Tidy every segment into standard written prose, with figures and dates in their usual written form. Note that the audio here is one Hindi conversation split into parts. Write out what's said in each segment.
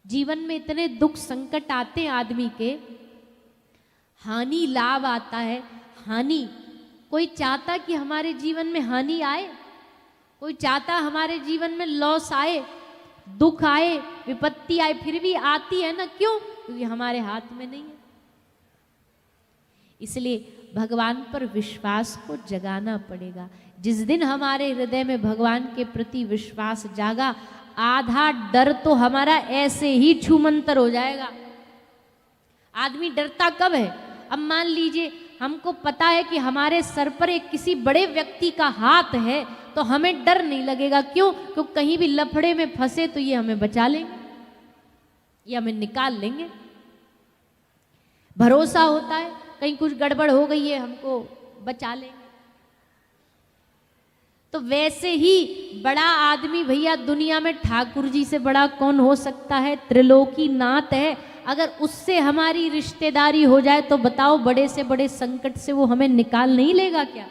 जीवन में इतने दुख संकट आते हैं आदमी के, हानि लाभ आता है। हानि, कोई चाहता कि हमारे जीवन में हानि आए? कोई चाहता हमारे जीवन में लॉस आए, दुख आए, विपत्ति आए? फिर भी आती है ना, क्यों? क्योंकि हमारे हाथ में नहीं है। इसलिए भगवान पर विश्वास को जगाना पड़ेगा। जिस दिन हमारे हृदय में भगवान के प्रति विश्वास जागा, आधा डर तो हमारा ऐसे ही छूमंतर हो जाएगा। आदमी डरता कब है? अब मान लीजिए हमको पता है कि हमारे सर पर एक किसी बड़े व्यक्ति का हाथ है, तो हमें डर नहीं लगेगा। क्यों? क्योंकि कहीं भी लफड़े में फंसे तो ये हमें बचा लेंगे, ये हमें निकाल लेंगे। भरोसा होता है कहीं कुछ गड़बड़ हो गई है, हमको बचा लेंगे। तो वैसे ही बड़ा आदमी भैया दुनिया में ठाकुर जी से बड़ा कौन हो सकता है? त्रिलोकी नाथ है। अगर उससे हमारी रिश्तेदारी हो जाए तो बताओ, बड़े से बड़े संकट से वो हमें निकाल नहीं लेगा क्या?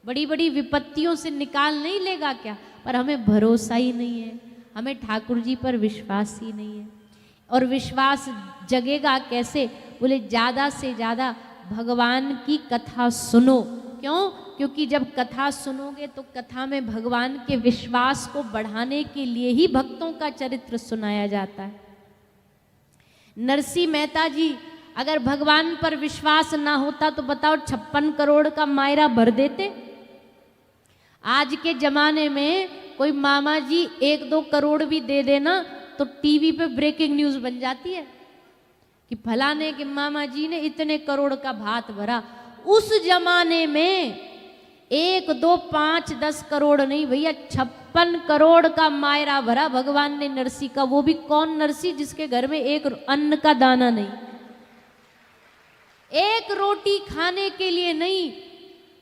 बड़ी बड़ी विपत्तियों से निकाल नहीं लेगा क्या? पर हमें भरोसा ही नहीं है, हमें ठाकुर जी पर विश्वास ही नहीं है। और विश्वास जगेगा कैसे? बोले ज़्यादा से ज़्यादा भगवान की कथा सुनो। क्यों? क्योंकि जब कथा सुनोगे तो कथा में भगवान के विश्वास को बढ़ाने के लिए ही भक्तों का चरित्र सुनाया जाता है। नरसिंह मेहता जी अगर भगवान पर विश्वास ना होता तो बताओ 56 करोड़ का मायरा भर देते? आज के जमाने में कोई मामा जी 1-2 करोड़ भी दे देना तो टीवी पे ब्रेकिंग न्यूज बन जाती है कि फलाने के मामा जी ने इतने करोड़ का भात भरा। उस जमाने में 1, 2, 5, 10 करोड़ नहीं भैया, 56 करोड़ का मायरा भरा भगवान ने नरसिंह का। वो भी कौन नरसिंह? जिसके घर में एक अन्न का दाना नहीं, एक रोटी खाने के लिए नहीं।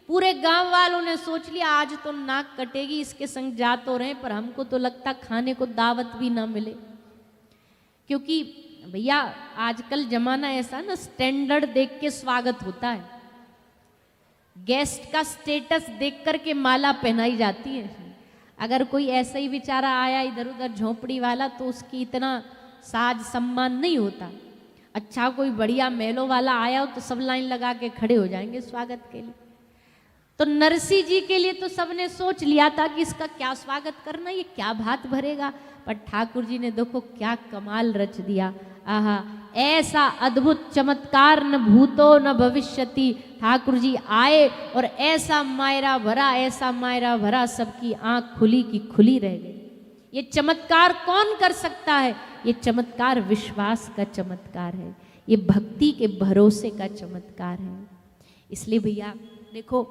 पूरे गांव वालों ने सोच लिया आज तो नाक कटेगी, इसके संग जा तो रहे, पर हमको तो लगता खाने को दावत भी ना मिले। क्योंकि भैया आजकल जमाना ऐसा ना, स्टैंडर्ड देख के स्वागत होता है। गेस्ट का स्टेटस देख करके माला पहनाई जाती है। अगर कोई ऐसा ही बेचारा आया इधर उधर झोपड़ी वाला तो उसकी इतना साज सम्मान नहीं होता। अच्छा कोई बढ़िया मेलों वाला आया हो तो सब लाइन लगा के खड़े हो जाएंगे स्वागत के लिए। तो नरसिंह जी के लिए तो सबने सोच लिया था कि इसका क्या स्वागत करना, ये क्या भात भरेगा। पर ठाकुर जी ने देखो क्या कमाल रच दिया। आहा, ऐसा अद्भुत चमत्कार न भूतो न भविष्यति। ठाकुर जी आए और ऐसा मायरा भरा, ऐसा मायरा भरा, सबकी आंख खुली की खुली रह गई। ये चमत्कार कौन कर सकता है? ये चमत्कार विश्वास का चमत्कार है, ये भक्ति के भरोसे का चमत्कार है। इसलिए भैया देखो,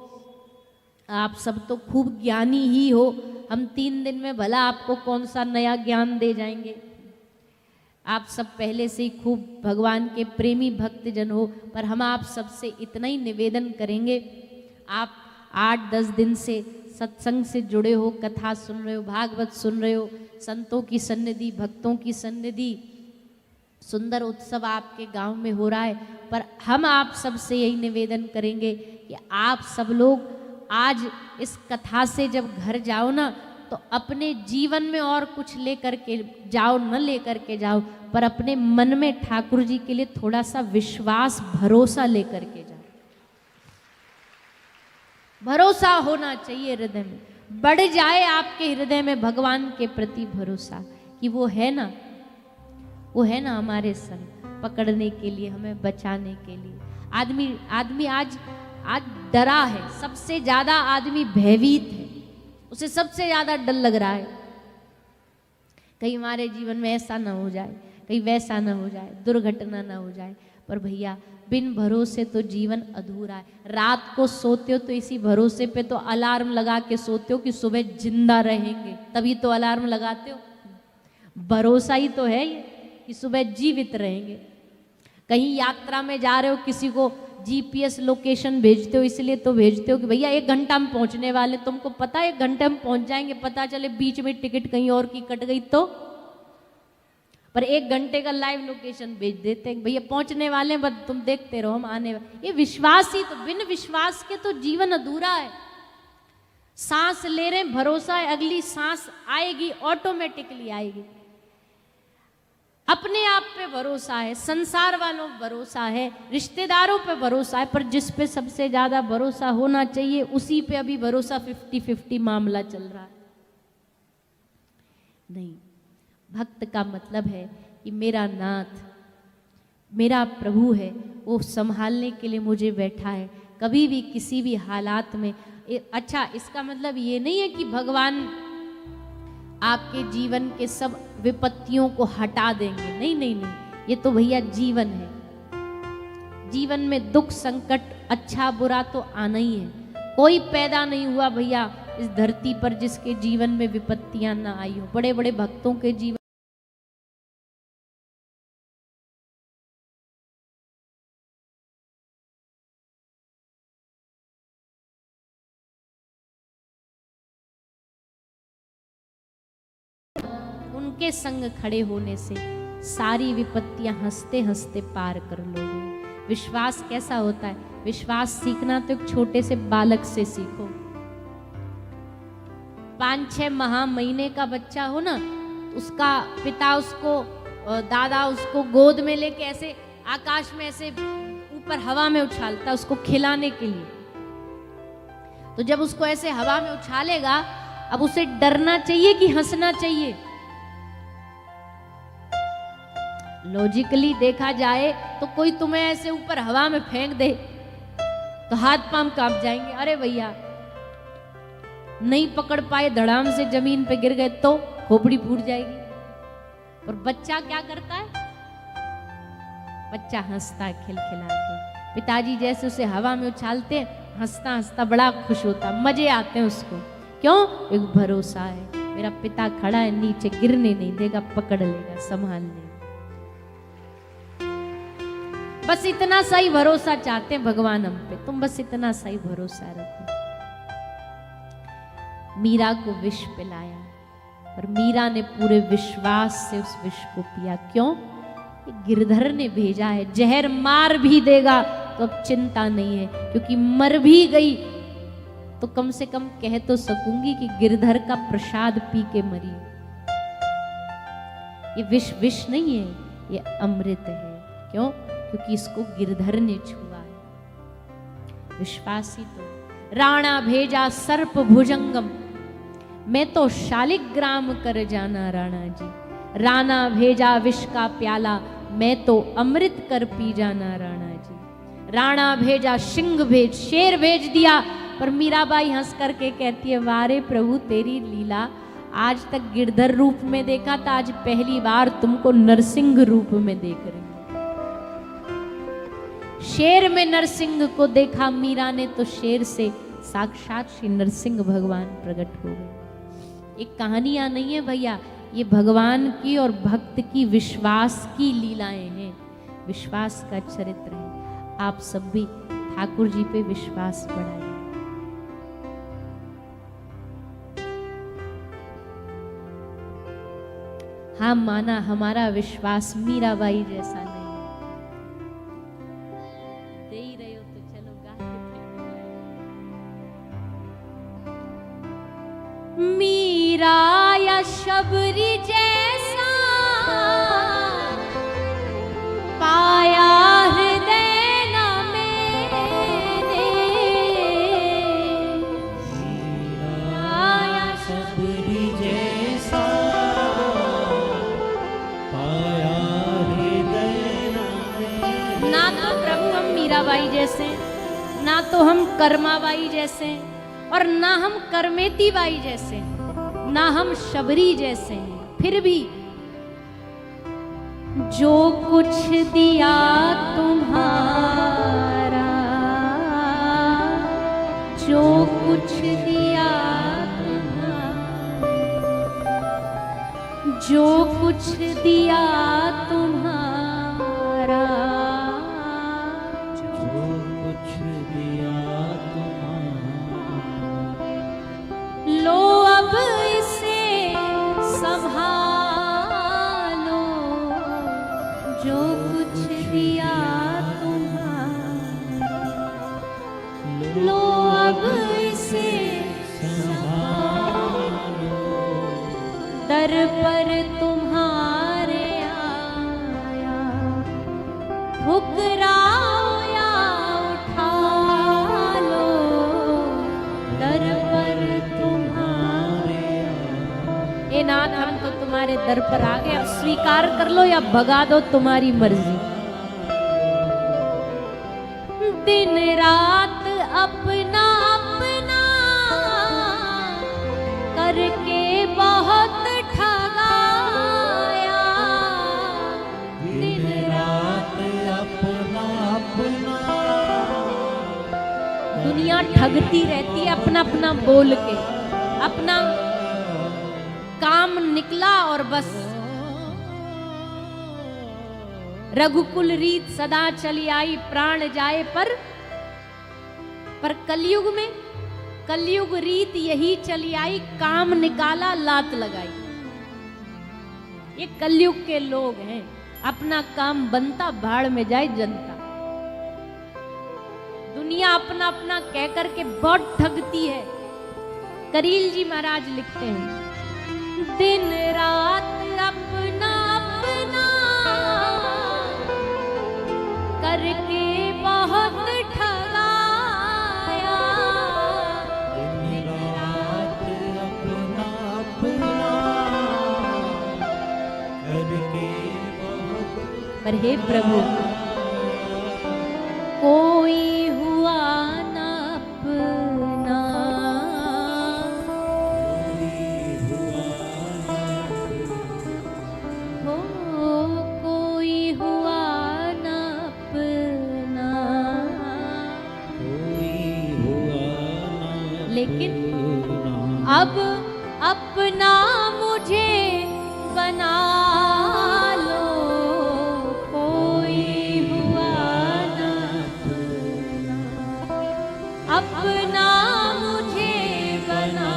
आप सब तो खूब ज्ञानी ही हो। हम 3 दिन में भला आपको कौन सा नया ज्ञान दे जाएंगे। आप सब पहले से ही खूब भगवान के प्रेमी भक्तजन हो। पर हम आप सबसे इतना ही निवेदन करेंगे, आप 8-10 दिन से सत्संग से जुड़े हो, कथा सुन रहे हो, भागवत सुन रहे हो, संतों की सन्निधि, भक्तों की सन्निधि, सुंदर उत्सव आपके गांव में हो रहा है। पर हम आप सबसे यही निवेदन करेंगे कि आप सब लोग आज इस कथा से जब घर जाओ ना, तो अपने जीवन में और कुछ लेकर के जाओ, न लेकर के जाओ, पर अपने मन में ठाकुर जी के लिए थोड़ा सा विश्वास, भरोसा लेकर के जाओ। भरोसा होना चाहिए हृदय में, बढ़ जाए आपके हृदय में भगवान के प्रति भरोसा कि वो है ना, वो है ना हमारे संग पकड़ने के लिए, हमें बचाने के लिए। आदमी आज डरा है, सबसे ज्यादा आदमी भयभीत है, उसे सबसे ज्यादा डर लग रहा है कहीं हमारे जीवन में ऐसा ना हो जाए, कहीं वैसा ना हो जाए, दुर्घटना ना हो जाए। पर भैया बिन भरोसे तो जीवन अधूरा है। रात को सोते हो तो इसी भरोसे पे तो अलार्म लगा के सोते हो कि सुबह जिंदा रहेंगे, तभी तो अलार्म लगाते हो। भरोसा ही तो है ये कि सुबह जीवित रहेंगे। कहीं यात्रा में जा रहे हो, किसी को जीपीएस लोकेशन भेजते हो, इसलिए तो भेजते हो कि भैया 1 घंटा में पहुंचने वाले, तुमको पता है 1 घंटे में पहुंच जाएंगे, पता चले बीच में टिकट कहीं और की कट गई तो। पर 1 घंटे का लाइव लोकेशन भेज देते हैं, भैया पहुंचने वाले, बस तुम देखते रहो हम आने वाले। ये विश्वास ही तो, बिन विश्वास के तो जीवन अधूरा है। सांस ले रहे भरोसा है, अगली सांस आएगी, ऑटोमेटिकली आएगी। अपने आप पे भरोसा है, संसार वालों पे भरोसा है, रिश्तेदारों पे भरोसा है, पर जिस पे सबसे ज्यादा भरोसा होना चाहिए उसी पे अभी भरोसा 50-50 मामला चल रहा है। नहीं, भक्त का मतलब है कि मेरा नाथ, मेरा प्रभु है, वो संभालने के लिए मुझे बैठा है कभी भी किसी भी हालात में। अच्छा, इसका मतलब ये नहीं है कि भगवान आपके जीवन के सब विपत्तियों को हटा देंगे, नहीं नहीं नहीं, ये तो भैया जीवन है। जीवन में दुख संकट अच्छा बुरा तो आना ही है। कोई पैदा नहीं हुआ भैया इस धरती पर जिसके जीवन में विपत्तियां ना आई हो। बड़े बड़े भक्तों के जीवन उनके संग खड़े होने से सारी विपत्तियां हंसते हंसते पार कर लोगे। विश्वास कैसा होता है? विश्वास सीखना तो एक छोटे से बालक से सीखो। 5-6 महीने का बच्चा हो ना, उसका पिता उसको दादा उसको गोद में लेके ऐसे आकाश में ऐसे ऊपर हवा में उछालता उसको खिलाने के लिए। तो जब उसको ऐसे हवा में उछालेगा, अब उसे डरना चाहिए कि हंसना चाहिए? लॉजिकली देखा जाए तो कोई तुम्हें ऐसे ऊपर हवा में फेंक दे तो हाथ पांव कांप जाएंगे। अरे भैया, नहीं पकड़ पाए, धड़ाम से जमीन पे गिर गए तो खोपड़ी फूट जाएगी। और बच्चा क्या करता है? बच्चा हंसता है खिलखिला के। पिताजी जैसे उसे हवा में उछालते हैं, हंसता हंसता बड़ा खुश होता, मजे आते हैं उसको। क्यों? एक भरोसा है, मेरा पिता खड़ा है, नीचे गिरने नहीं देगा, पकड़ लेगा, संभाल लेगा। बस इतना सही भरोसा चाहते हैं भगवान हम पे। तुम बस इतना सही भरोसा रखो। मीरा को विष पिलाया और मीरा ने पूरे विश्वास से उस विष को पिया। क्यों? गिरधर ने भेजा है, जहर मार भी देगा तो अब चिंता नहीं है, क्योंकि मर भी गई तो कम से कम कह तो सकूंगी कि गिरधर का प्रसाद पी के मरी। ये विष विष नहीं है, ये अमृत है। क्यों? क्योंकि इसको गिरधर ने छुआ है। विश्वासी तो राणा भेजा सर्प भुजंगम, मैं तो शालिग्राम कर जाना राणा जी। राणा भेजा विष का प्याला, मैं तो अमृत कर पी जाना राणा जी। राणा भेजा सिंह भेज, शेर भेज दिया। पर मीराबाई हंस करके कहती है, वारे प्रभु तेरी लीला, आज तक गिरधर रूप में देखा था, आज पहली बार तुमको नरसिंह रूप में देख रही। शेर में नरसिंह को देखा मीरा ने तो शेर से साक्षात श्री नरसिंह भगवान प्रकट हो गए। एक कहानियां नहीं है भैया, ये भगवान की और भक्त की विश्वास की लीलाएं हैं, विश्वास का चरित्र है। आप सब भी ठाकुर जी पे विश्वास बढ़ाएं। हाँ, माना हमारा विश्वास मीराबाई जैसा नहीं। दे ही रहे हो तो चलो गा। मीरा या शबरी जैसा पाया हृदय न मैंने। मीरा या शबरी जैसा पाया हृदय न मैंने। ना तो प्रभु हम मीराबाई जैसे, ना तो हम कर्माबाई जैसे, और ना हम करमेती बाई जैसे, ना हम शबरी जैसे हैं। फिर भी जो कुछ दिया तुम्हारा, जो कुछ दिया तुम्हारा, जो कुछ दिया तुम्हारा, लो अब इसे संभालो, जो कुछ दिया तुम्हारा, लो अब इसे संभालो। दर पर तुम्हारे नाथ हम तो तुम्हारे दर पर आ गए, अब स्वीकार कर लो या भगा दो, तुम्हारी मर्जी। दिन रात अपना अपना करके बहुत ठगाया, दिन रात अपना अपना। दुनिया ठगती रहती है अपना अपना बोल के, अपना काम निकला और बस रघुकुल रीत सदा चली आई, प्राण जाए पर कलयुग में कलयुग रीत यही चली आई, काम निकाला लात लगाई। ये कलयुग के लोग हैं, अपना काम बनता भाड़ में जाए जनता। दुनिया अपना अपना कह करके बहुत ठगती है। करील जी महाराज लिखते हैं, दिन रात अपना अपना करके बहुत ठगाया, दिन रात अपना अपना करके बहुत। पर हे प्रभु कोई हुआ ना अपना, हो कोई हुआ ना अपना, लेकिन अब अपना मुझे बना लो, कोई हुआ ना अपना, अपना मुझे बना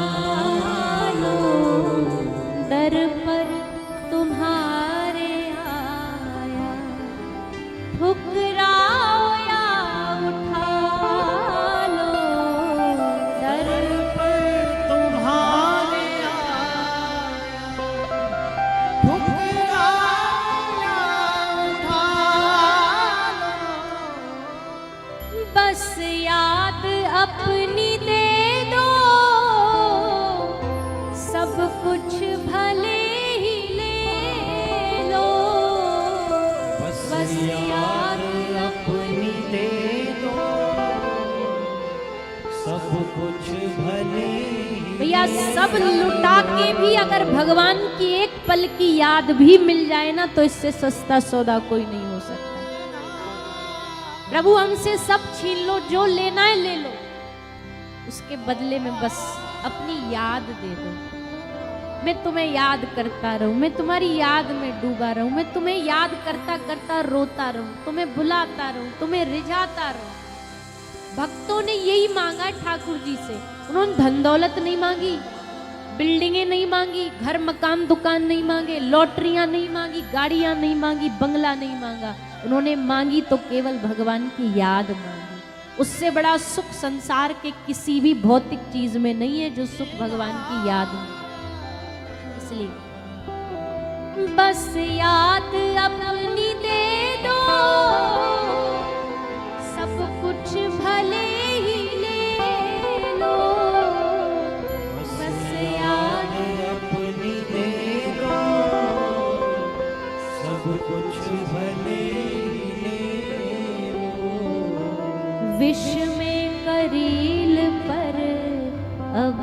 लो, दर पर तुम्हारे आया, ठुकराओ या उठा लो, दर तुम्हारे बस याद अपनी दे दो, सब कुछ भले ही ले लो, बस याद अपनी दे दो, सब कुछ भले। भैया सब लुटा के भी अगर भगवान की एक पल की याद भी मिल जाए ना, तो इससे सस्ता सौदा कोई नहीं हो सकता। प्रभु हमसे सब छीन लो, जो लेना है ले लो, उसके बदले में बस अपनी याद दे दो। मैं तुम्हें याद करता रहूं, मैं तुम्हारी याद में डूबा रहूं, मैं तुम्हें याद करता करता रोता रहूं, तुम्हें बुलाता रहूं, तुम्हें रिझाता रहूं। भक्तों ने यही मांगा ठाकुर जी से। उन्होंने धन दौलत नहीं मांगी, बिल्डिंगें नहीं मांगी, घर मकान दुकान नहीं मांगे, लॉटरियां नहीं मांगी, गाड़ियां नहीं मांगी, बंगला नहीं मांगा। उन्होंने मांगी तो केवल भगवान की याद मांगी। उससे बड़ा सुख संसार के किसी भी भौतिक चीज में नहीं है जो सुख भगवान की याद में। इसलिए बस याद अपनी दे दो, सब कुछ भले ही ले लो, बस याद अपनी दे दो, सब कुछ भले ले लो। विष में करील पर अब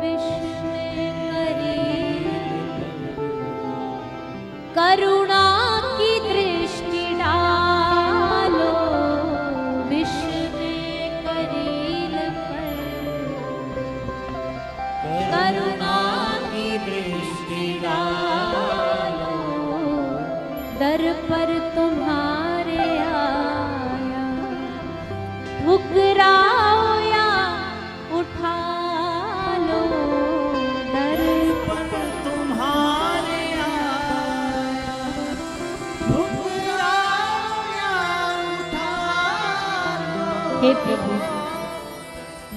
विष में करील, करुणा की दृष्टि डालो, विष में करील पर करुणा की दृष्टि डालो, दर पर तुम्हारे आया, ठुकराओ या उठा लो, दर पर तुम्हारे आया, ठुकराओ या उठा लो। हे प्रभु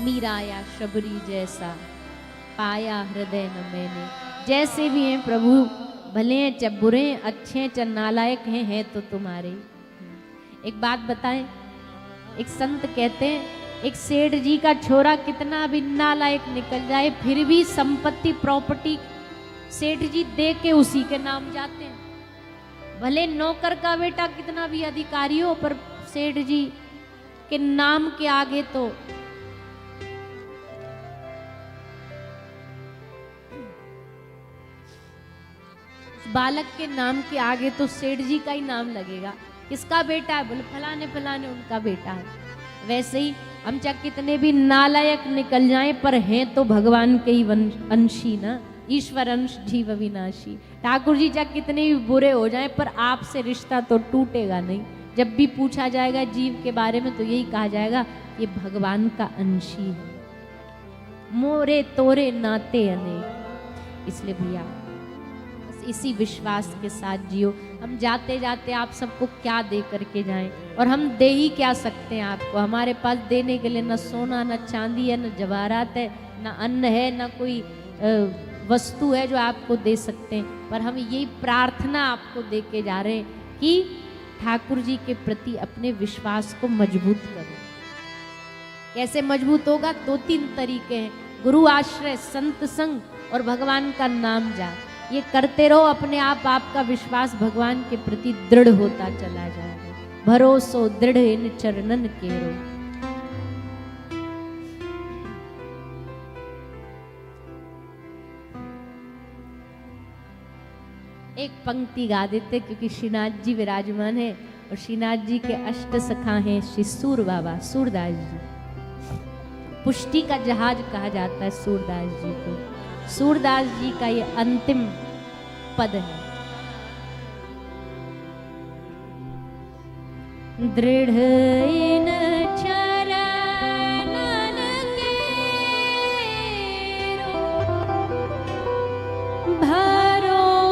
मीरा या शबरी जैसा पाया हृदय न मैंने। जैसे भी हैं प्रभु, भले हैं चाहे बुरे हैं, अच्छे हैं चाहे नालायक हैं तो तुम्हारे। एक बात बताएं, एक संत कहते हैं एक सेठ जी का छोरा कितना भी नालायक निकल जाए, फिर भी संपत्ति प्रॉपर्टी सेठ जी दे के उसी के नाम जाते हैं। भले नौकर का बेटा कितना भी अधिकारी हो, पर सेठ जी के नाम के आगे तो बालक के नाम के आगे तो सेठ जी का ही नाम लगेगा। किसका बेटा है? बोले फलाने फलाने उनका बेटा है। वैसे ही हम चाहे कितने भी नालायक निकल जाएं, पर हैं तो भगवान के ही अंशी ना, ईश्वर अंश जीव अविनाशी। ठाकुर जी चाहे कितने भी बुरे हो जाएं, पर आपसे रिश्ता तो टूटेगा नहीं। जब भी पूछा जाएगा जीव के बारे में तो यही कहा जाएगा ये भगवान का अंशी है, मोरे तोरे नाते अनेक। इसलिए भैया बस इसी विश्वास के साथ जियो। हम जाते जाते आप सबको क्या दे करके जाएं, और हम दे ही क्या सकते हैं आपको। हमारे पास देने के लिए न सोना, न चांदी है, न जवाहरात है, न अन्न है, न कोई वस्तु है जो आपको दे सकते हैं। पर हम यही प्रार्थना आपको दे के जा रहे हैं कि ठाकुर जी के प्रति अपने विश्वास को मजबूत करो। कैसे मजबूत होगा? 2-3 तरीके हैं, गुरु आश्रय, संत संग और भगवान का नाम जाप। ये करते रहो, अपने आप आपका विश्वास भगवान के प्रति दृढ़ होता चला जाएगा। भरोसो दृढ़ इन चरणन केरो। एक पंक्ति गा देते, क्योंकि श्रीनाथ जी विराजमान है और श्रीनाथ जी के अष्ट सखा हैं श्री सूर बाबा सूरदास जी। पुष्टि का जहाज कहा जाता है सूरदास जी को। सूरदास जी का ये अंतिम पद है। दृढ़ इन चरणन केरो, भरोसो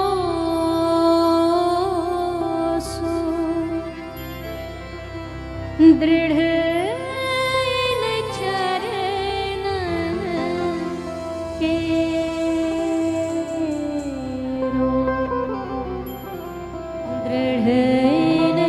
दृढ़ इन चरणन केरो, दृढ़ इन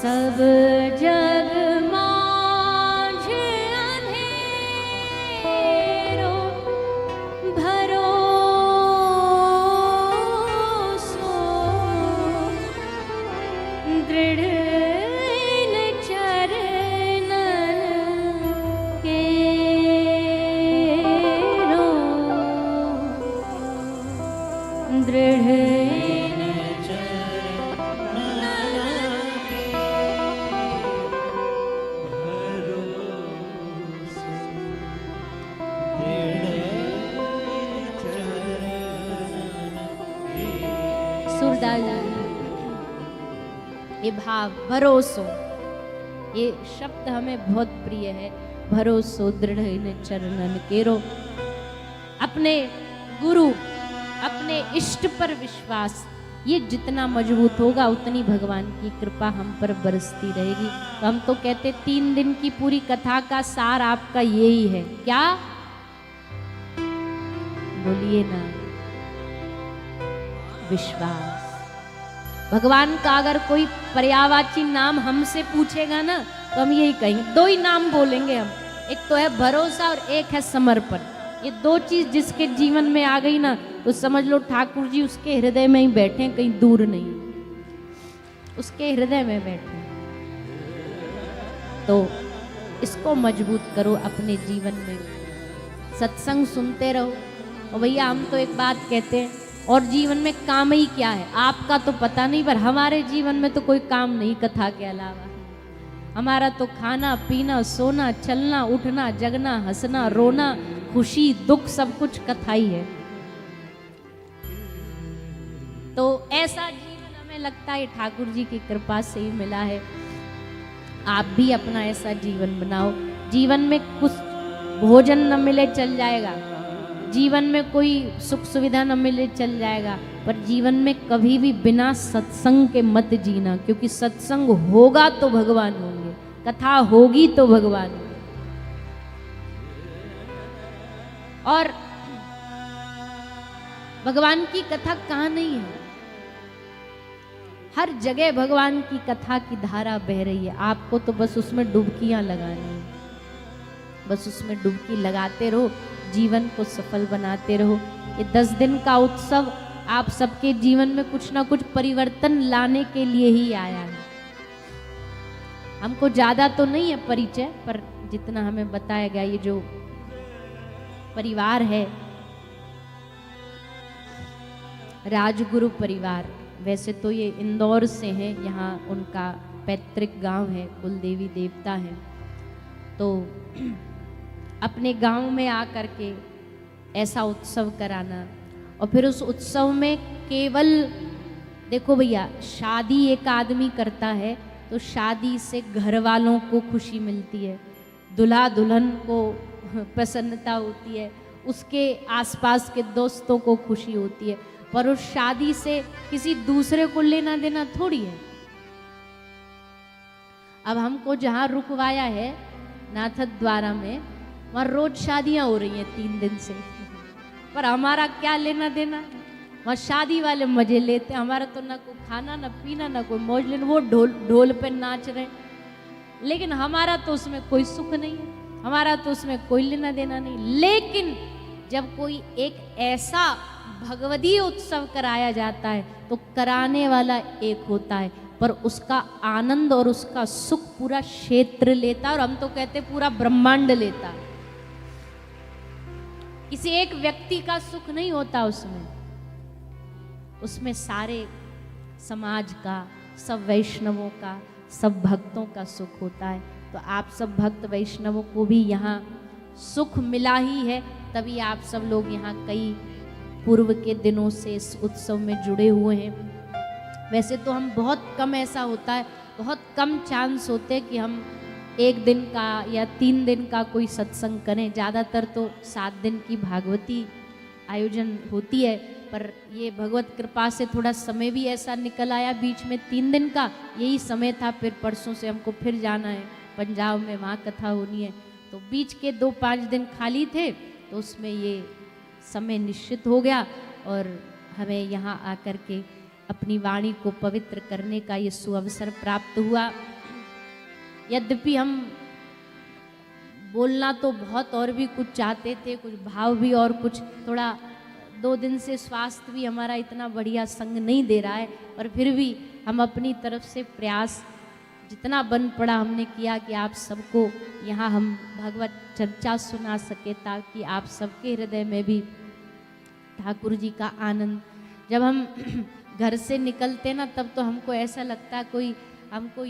सब जग माझे अंधेरो, भरोसो दृढ़ इन चरणन केरो, दृढ़ ये भाव भरोसो, ये शब्द हमें बहुत प्रिय है। भरोसो दृढ़ इन चरणन केरो। अपने गुरु, अपने इष्ट पर विश्वास, ये जितना मजबूत होगा उतनी भगवान की कृपा हम पर बरसती रहेगी। तो हम तो कहते 3 दिन की पूरी कथा का सार आपका यही है। क्या बोलिए ना? विश्वास। भगवान का अगर कोई पर्यायवाची नाम हमसे पूछेगा ना, तो हम यही कहेंगे, 2 ही नाम बोलेंगे हम। एक तो है भरोसा और एक है समर्पण। ये 2 चीज जिसके जीवन में आ गई ना, तो समझ लो ठाकुर जी उसके हृदय में ही बैठे, कहीं दूर नहीं, उसके हृदय में बैठे। तो इसको मजबूत करो अपने जीवन में। सत्संग सुनते रहो। और भैया हम तो एक बात कहते हैं, और जीवन में काम ही क्या है आपका तो पता नहीं, पर हमारे जीवन में तो कोई काम नहीं कथा के अलावा। हमारा तो खाना पीना, सोना, चलना, उठना, जगना, हंसना, रोना, खुशी दुख सब कुछ कथा ही है। तो ऐसा जीवन हमें लगता है ठाकुर जी की कृपा से ही मिला है। आप भी अपना ऐसा जीवन बनाओ। जीवन में कुछ भोजन न मिले चल जाएगा, जीवन में कोई सुख सुविधा न मिले चल जाएगा, पर जीवन में कभी भी बिना सत्संग के मत जीना, क्योंकि सत्संग होगा तो भगवान होंगे, कथा होगी तो भगवान होंगे। और भगवान की कथा कहाँ नहीं है, हर जगह भगवान की कथा की धारा बह रही है। आपको तो बस उसमें डुबकियां लगानी है, बस उसमें डुबकी लगाते रहो, जीवन को सफल बनाते रहो। ये 10 दिन का उत्सव आप सबके जीवन में कुछ ना कुछ परिवर्तन लाने के लिए ही आया है। हमको ज्यादा तो नहीं है परिचय, पर जितना हमें बताया गया, ये जो परिवार है राजगुरु परिवार, वैसे तो ये इंदौर से हैं, यहाँ उनका पैतृक गांव है, कुल देवी देवता है। तो अपने गांव में आकर के ऐसा उत्सव कराना, और फिर उस उत्सव में केवल देखो भैया, शादी एक आदमी करता है तो शादी से घर वालों को खुशी मिलती है, दुल्हा दुल्हन को प्रसन्नता होती है, उसके आसपास के दोस्तों को खुशी होती है, पर उस शादी से किसी दूसरे को लेना देना थोड़ी है। अब हमको जहां रुकवाया है नाथद द्वारा में, वहां रोज शादियां हो रही हैं 3 दिन से, पर हमारा क्या लेना देना। वहां शादी वाले मजे लेते, हमारा तो ना कोई खाना ना पीना ना कोई मौज लेना, वो ढोल पे नाच रहे, लेकिन हमारा तो उसमें कोई सुख नहीं है, हमारा तो उसमें कोई लेना देना नहीं। लेकिन जब कोई एक ऐसा भगवदीय उत्सव कराया जाता है तो कराने वाला एक होता है, पर उसका आनंद और उसका सुख पूरा क्षेत्र लेता है, और हम तो कहते पूरा ब्रह्मांड लेता है। किसी एक व्यक्ति का सुख नहीं होता उसमें, उसमें सारे समाज का, सब वैष्णवों का, सब भक्तों का सुख होता है। तो आप सब भक्त वैष्णवों को भी यहाँ सुख मिला ही है, तभी आप सब लोग यहाँ कई पूर्व के दिनों से इस उत्सव में जुड़े हुए हैं। वैसे तो हम बहुत कम, ऐसा होता है बहुत कम चांस होते हैं कि हम 1 दिन का या 3 दिन का कोई सत्संग करें। ज़्यादातर तो 7 दिन की भागवती आयोजन होती है, पर ये भगवत कृपा से थोड़ा समय भी ऐसा निकल आया बीच में, 3 दिन का यही समय था। फिर परसों से हमको फिर जाना है पंजाब में, वहाँ कथा होनी है, तो बीच के 2-5 दिन खाली थे, तो उसमें ये समय निश्चित हो गया और हमें यहाँ आकर के अपनी वाणी को पवित्र करने का ये सुअवसर प्राप्त हुआ। यद्यपि हम बोलना तो बहुत और भी कुछ चाहते थे, कुछ भाव भी, और कुछ थोड़ा 2 दिन से स्वास्थ्य भी हमारा इतना बढ़िया संग नहीं दे रहा है, पर फिर भी हम अपनी तरफ से प्रयास जितना बन पड़ा हमने किया कि आप सबको यहाँ हम भगवत चर्चा सुना सके, ताकि आप सबके हृदय में भी ठाकुर जी का आनंद। जब हम घर से निकलते ना, तब तो हमको ऐसा लगता है कोई हमको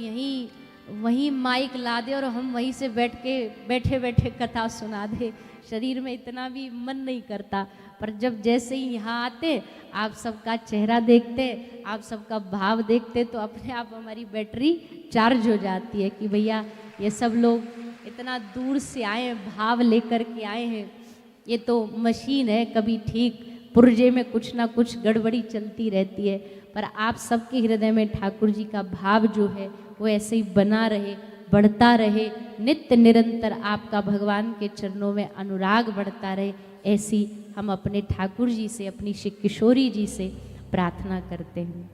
वहीं माइक ला दे और हम वहीं से बैठे बैठे कथा सुना दे, शरीर में इतना भी मन नहीं करता। पर जब जैसे ही यहाँ आते, आप सबका चेहरा देखते, आप सबका भाव देखते, तो अपने आप हमारी बैटरी चार्ज हो जाती है कि भैया ये सब लोग इतना दूर से आए हैं, भाव लेकर के आए हैं। ये तो मशीन है, कभी ठीक पुर्जे में कुछ ना कुछ गड़बड़ी चलती रहती है, पर आप सबके हृदय में ठाकुर जी का भाव जो है वो ऐसे ही बना रहे, बढ़ता रहे, नित्य निरंतर आपका भगवान के चरणों में अनुराग बढ़ता रहे, ऐसी हम अपने ठाकुर जी से, अपनी श्री किशोरी जी से प्रार्थना करते हैं।